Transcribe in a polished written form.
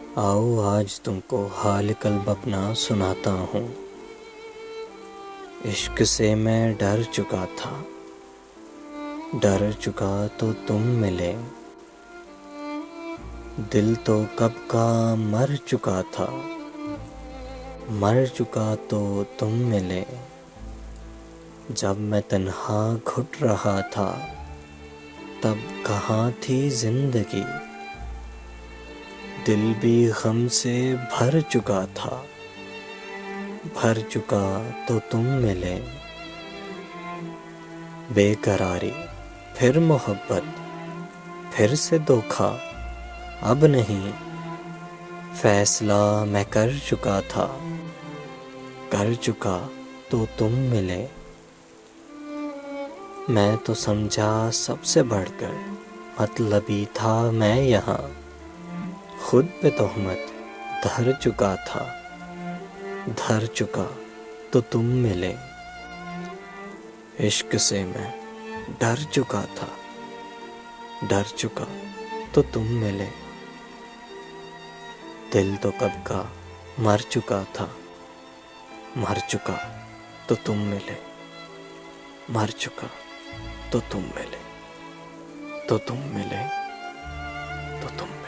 आओ आज तुमको हाल कल्ब अपना सुनाता हूँ। इश्क से मैं डर चुका था, डर चुका तो तुम मिले। दिल तो कब का मर चुका था, मर चुका तो तुम मिले। जब मैं तन्हा घुट रहा था, तब कहाँ थी जिंदगी। दिल भी गम से भर चुका था, भर चुका तो तुम मिले। बेकरारी फिर मोहब्बत, फिर से धोखा अब नहीं। फैसला मैं कर चुका था, कर चुका तो तुम मिले। मैं तो समझा सबसे बढ़कर मतलबी था मैं यहाँ। खुद पे तोहमत धर चुका था, धर चुका तो तुम मिले। इश्क से मैं डर चुका था, डर चुका तो तुम मिले। दिल तो कब का मर चुका था, मर चुका तो तुम मिले। मर चुका तो तुम मिले, तो तुम मिले, तो तुम मिले।